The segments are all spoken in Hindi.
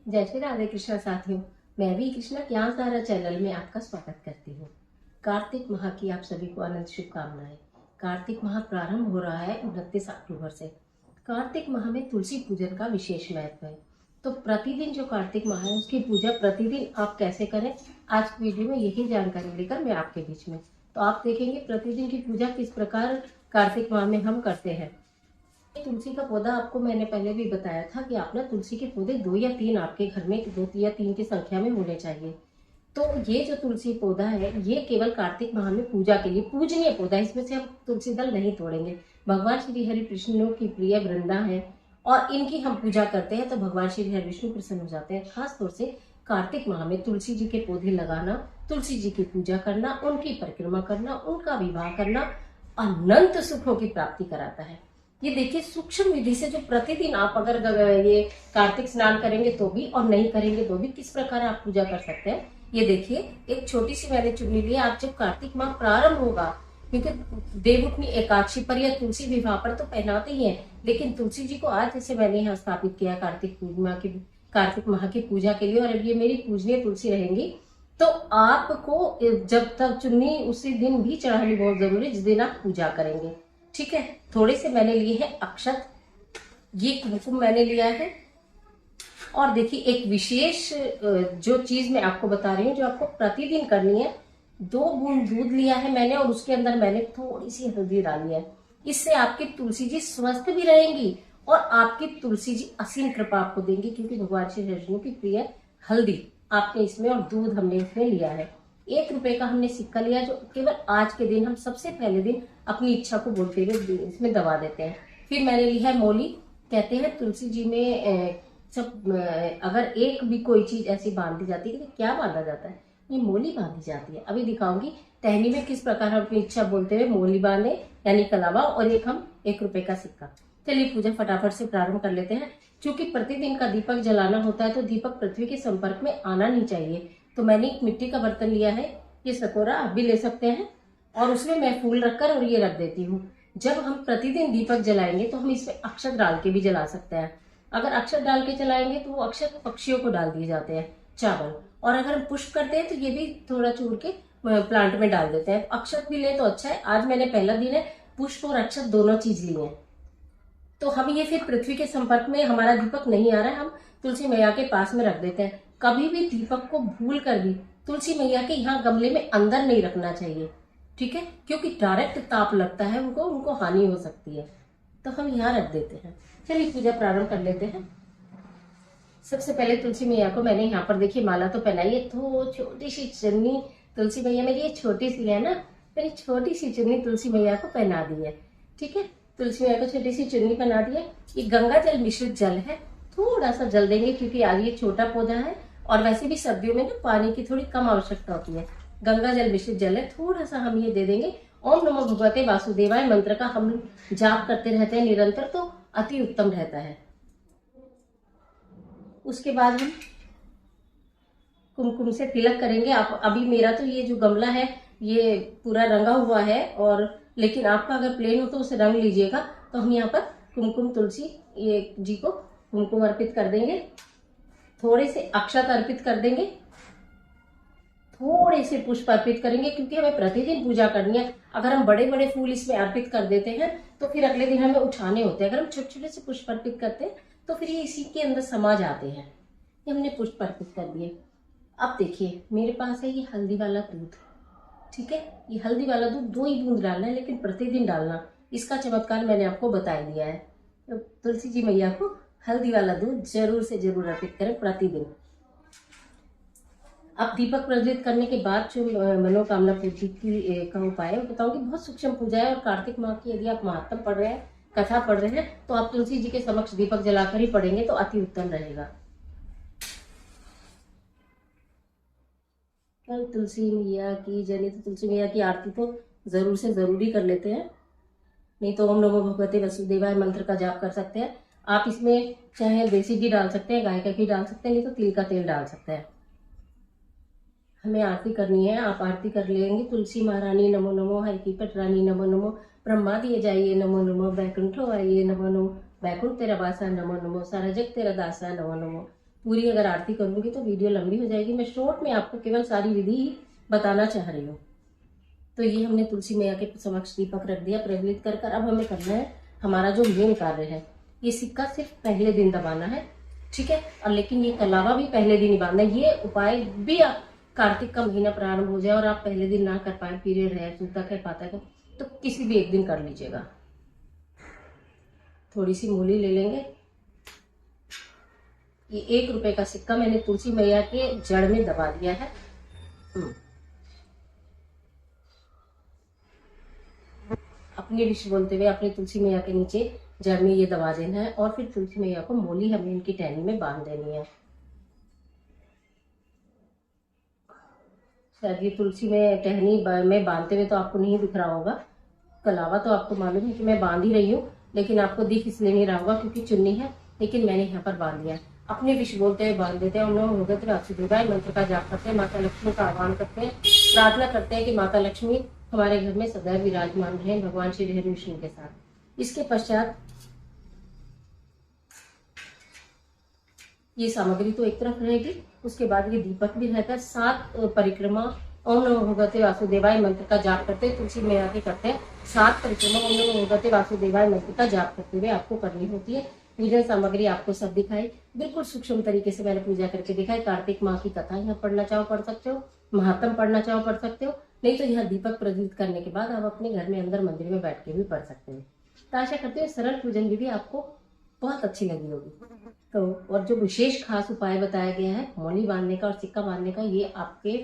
जय श्री राधे कृष्णा साथियों। मैं भी कृष्णा ज्ञान सारा चैनल में आपका स्वागत करती हूँ। कार्तिक माह की आप सभी को अनंत शुभकामनाएं। कार्तिक माह प्रारंभ हो रहा है 29 अक्टूबर से। कार्तिक माह में तुलसी पूजन का विशेष महत्व है। तो प्रतिदिन जो कार्तिक माह है उसकी पूजा प्रतिदिन आप कैसे करें, आज की वीडियो में यही जानकारी लेकर मैं आपके बीच में। तो आप देखेंगे प्रतिदिन की पूजा किस प्रकार कार्तिक माह में हम करते हैं। तुलसी का पौधा आपको मैंने पहले भी बताया था कि आप ना तुलसी के पौधे 2 या 3 आपके घर में 2 या 3 की संख्या में होने चाहिए। तो ये जो तुलसी पौधा है ये केवल कार्तिक माह में पूजा के लिए पूजनीय पौधा है। इसमें से हम तुलसी दल नहीं तोड़ेंगे। भगवान श्री हरि विष्णु की प्रिय वृंदा है और इनकी हम पूजा करते हैं तो भगवान श्री हरि विष्णु प्रसन्न हो जाते हैं। खास तौर से कार्तिक माह में तुलसी जी के पौधे लगाना, तुलसी जी की पूजा करना, उनकी परिक्रमा करना, उनका विवाह करना अनंत सुखों की प्राप्ति कराता है। ये देखिए सूक्ष्म विधि से जो प्रतिदिन आप अगर ये कार्तिक स्नान करेंगे तो भी और नहीं करेंगे तो भी किस प्रकार आप पूजा कर सकते हैं। ये देखिए एक छोटी सी मैंने चुन्नी ली। आप जब कार्तिक माह प्रारंभ होगा, क्योंकि देवउठनी एकादशी पर या तुलसी विवाह पर तो पहनाते ही है, लेकिन तुलसी जी को आज जैसे मैंने यहाँ स्थापित किया कार्तिक माह की पूजा के लिए और अब ये मेरी पूजनीय तुलसी रहेंगी, तो आपको जब तक चुन्नी उसी दिन भी चढ़ानी बहुत जरूरी है जिस दिन आप पूजा करेंगे। ठीक है, थोड़े से मैंने लिए हैं अक्षत, ये कुमकुम मैंने लिया है और देखिए एक विशेष जो चीज मैं आपको बता रही हूँ जो आपको प्रतिदिन करनी है। 2 बूंद दूध लिया है मैंने और उसके अंदर मैंने थोड़ी सी हल्दी डाली है। इससे आपकी तुलसी जी स्वस्थ भी रहेंगी और आपकी तुलसी जी असीम कृपा आपको देंगी, क्योंकि भगवान श्री विष्णु की प्रिय हल्दी आपने इसमें और दूध हमने इसमें लिया है। 1 रुपए का हमने सिक्का लिया जो केवल आज के दिन हम सबसे पहले दिन अपनी इच्छा को बोलते हुए इसमें दबा देते हैं। फिर मैंने ली है मौली। कहते हैं तुलसी जी में सब अगर एक भी कोई चीज ऐसी बांध दी जाती है तो क्या बांधा जाता है, ये मौली बांधी जाती है। अभी दिखाऊंगी टहनी में किस प्रकार हम अपनी इच्छा बोलते हुए मौली बांधे, यानी कलावा, और एक हम 1 रुपए का सिक्का। चलिए पूजा फटाफट से प्रारंभ कर लेते हैं। क्योंकि प्रतिदिन का दीपक जलाना होता है तो दीपक पृथ्वी के संपर्क में आना नहीं चाहिए। तो मैंने एक मिट्टी का बर्तन लिया है, ये सकोरा आप भी ले सकते हैं, और उसमें मैं फूल रखकर और ये रख देती हूँ। जब हम प्रतिदिन दीपक जलाएंगे तो हम इसमें अक्षत डाल के भी जला सकते हैं। अगर अक्षत डाल के जलाएंगे तो वो अक्षत पक्षियों को डाल दिए जाते हैं, चावल। और अगर हम पुष्प करते हैं तो ये भी थोड़ा चूर के प्लांट में डाल देते हैं। अक्षत भी ले तो अच्छा है। आज मैंने पहला दिन है, पुष्प और अक्षत दोनों चीज ली है। तो हम ये फिर पृथ्वी के संपर्क में हमारा दीपक नहीं आ रहा है, हम तुलसी मैया के पास में रख देते हैं। कभी भी दीपक को भूल कर भी तुलसी मैया के यहाँ गमले में अंदर नहीं रखना चाहिए, ठीक है, क्योंकि डायरेक्ट ताप लगता है उनको हानि हो सकती है। तो हम यहाँ रख देते हैं। चलिए पूजा प्रारंभ कर लेते हैं। सबसे पहले तुलसी मैया को मैंने यहाँ पर देखिए माला तो पहनाई है, तो छोटी सी चुन्नी तुलसी मैया मेरी ये छोटी सी है ना, मेरी छोटी सी चुन्नी तुलसी मैया को पहना दी है। ठीक है, तुलसी मैया को छोटी सी चुन्नी पहना दी है। ये गंगा जल मिश्रित जल है, थोड़ा सा जल देंगे क्योंकि आज ये छोटा पौधा है और वैसे भी सर्दियों में ना पानी की थोड़ी कम आवश्यकता होती है। गंगा जल मिश्रित जल है, थोड़ा सा हम ये दे देंगे। ओम नमो भगवते वासुदेवाय मंत्र का हम जाप करते रहते हैं निरंतर, तो अति उत्तम रहता है। उसके बाद हम कुमकुम से तिलक करेंगे। आप अभी मेरा तो ये जो गमला है ये पूरा रंगा हुआ है, और लेकिन आपका अगर प्लेन हो तो उसे रंग लीजिएगा। तो हम यहाँ पर कुमकुम तुलसी ये जी को कुमकुम अर्पित कर देंगे, थोड़े से अक्षत अर्पित कर देंगे, थोड़े से पुष्प अर्पित करेंगे, क्योंकि हमें प्रतिदिन पूजा करनी है। अगर हम बड़े बड़े फूल इसमें अर्पित कर देते हैं तो फिर अगले दिन हमें उठाने होते हैं। अगर हम छोटे छोटे से पुष्प अर्पित करते हैं तो फिर ये इसी के अंदर समा जाते हैं। ये हमने पुष्प अर्पित कर दिए। अब देखिए मेरे पास है ये हल्दी वाला दूध। ठीक है, ये हल्दी वाला दूध 2 ही बूंद डालना है, लेकिन प्रतिदिन डालना। इसका चमत्कार मैंने आपको बता दिया है। तो तुलसी जी मैया को हल्दी वाला दूध जरूर से जरूर अर्पित करें प्रतिदिन। अब दीपक प्रज्वलित करने के बाद जो मनोकामना पूर्ति का उपाय है बताऊंगी। बहुत सूक्ष्म पूजा है और कार्तिक माह की यदि आप महात्म पढ़ रहे हैं, कथा पढ़ रहे हैं, तो आप तुलसी जी के समक्ष दीपक जलाकर ही पढ़ेंगे तो अति उत्तम रहेगा। कल तुलसी मैया की जय। तो तुलसी मैया की आरती तो जरूर से जरूरी कर लेते हैं, नहीं तो ओम नमो भगवते वसुदेवाय मंत्र का जाप कर सकते हैं। आप इसमें चाहे देसी घी डाल सकते हैं, गाय का घी डाल सकते हैं, नहीं तो तिल का तेल डाल सकते हैं। हमें आरती करनी है, आप आरती कर लेंगे। तुलसी महारानी नमो नमो, हरि की पटरानी नमो नमो, ब्रह्मा दिए जाइए नमो नमो, बैकुंठो आइए नमो नमो, बैकुंठ तेरा बासा नमो नमो, सारा जग तेरा दासा नमो नमो, पूरी अगर आरती करूंगी तो वीडियो लंबी हो जाएगी। मैं शॉर्ट में आपको केवल सारी विधि ही बताना चाह रही हूँ। तो ये हमने तुलसी मैया के समक्ष दीपक रख दिया प्रज्वलित कर कर। अब हमें करना है हमारा जो मेन कार्य है, ये सिक्का सिर्फ पहले दिन दबाना है, ठीक है। और लेकिन ये कलावा भी पहले दिन ही बांधना है। ये उपाय भी आप कार्तिक का महीना प्रारंभ हो जाए और आप पहले दिन ना कर पाए, पीरियड है, सूतक है, पातक है, तो किसी भी एक दिन कर लीजिएगा। थोड़ी सी मूली ले लेंगे। ये 1 रुपए का सिक्का मैंने तुलसी मैया के जड़ में दबा दिया है। अपनी विश बोलते हुए अपनी तुलसी मैया के नीचे जड़ में ये दबा देना है और फिर तुलसी मैया को मोली हमें इनकी टहनी में बांध देनी है। शायद ये तुलसी में टहनी में बांधते हुए तो आपको नहीं दिख रहा होगा, कलावा तो आपको मालूम है कि मैं बांध ही रही हूँ, लेकिन आपको दिख इसलिए नहीं रहा होगा क्योंकि चुन्नी है, लेकिन मैंने यहाँ पर बांध दिया। अपने विश बोलते हुए बांध देते हैं। हम लोग भगत वासुदेवाय मंत्र का जाप करते हैं, माता लक्ष्मी का आह्वान करते हैं, प्रार्थना करते हैं कि माता लक्ष्मी हमारे घर में सदैव विराजमान रहे भगवान श्री हरि विष्णु के साथ। इसके पश्चात ये सामग्री तो एक तरफ रहेगी, उसके बाद ये दीपक भी रहता है। 7 परिक्रमा ओम नमो भगवते वासुदेवाय मंत्र का जाप करते हैं, तुलसी मैया के करते हैं। 7 परिक्रमा ओम नमो भगवते वासुदेवाय मंत्र का जाप करते हुए आपको करनी होती है। पूजन सामग्री आपको सब दिखाई, बिल्कुल सूक्ष्म तरीके से मैंने पूजा करके दिखाई। कार्तिक माह की कथा यहाँ पढ़ना चाहो पढ़ सकते हो, महात्म पढ़ना चाहो पढ़ सकते हो, नहीं तो यहाँ दीपक प्रज्वलित करने के बाद आप अपने घर में अंदर मंदिर में बैठ के भी पढ़ सकते हो। तो आशा करते हो सरल पूजन विधि आपको बहुत अच्छी लगी होगी। तो और जो विशेष खास उपाय बताया गया है मौली बांधने का और सिक्का बांधने का, ये आपके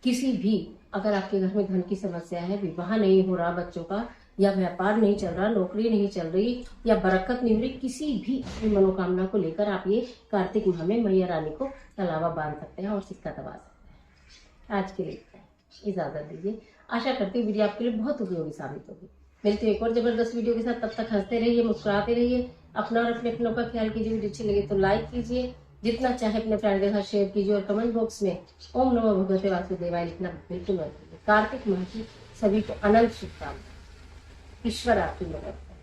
किसी भी, अगर आपके घर में धन की समस्या है, विवाह नहीं हो रहा बच्चों का, या व्यापार नहीं चल रहा, नौकरी नहीं चल रही, या बरकत नहीं हो रही, किसी भी अपनी मनोकामना को लेकर आप ये कार्तिक माह में मैया रानी को कलावा बांध सकते हैं और सिक्का दबा सकते हैं। आज के लिए इजाजत दीजिए। आशा करती हूँ वीडियो आपके लिए बहुत उपयोगी साबित होगी। मिलते हैं एक और जबरदस्त वीडियो के साथ, तब तक हंसते रहिए, मुस्कुराते रहिए, अपना और अपने अपनों का ख्याल कीजिए। वीडियो अच्छी लगे तो लाइक कीजिए, जितना चाहे अपने फ्रेंड के साथ शेयर कीजिए और कमेंट बॉक्स में ओम नमो भगवते वासुदेवाय लिखना बिल्कुल मत भूलिए। कार्तिक माह की सभी को अनंत शुभकामनाएं। ईश्वर आपकी मदद।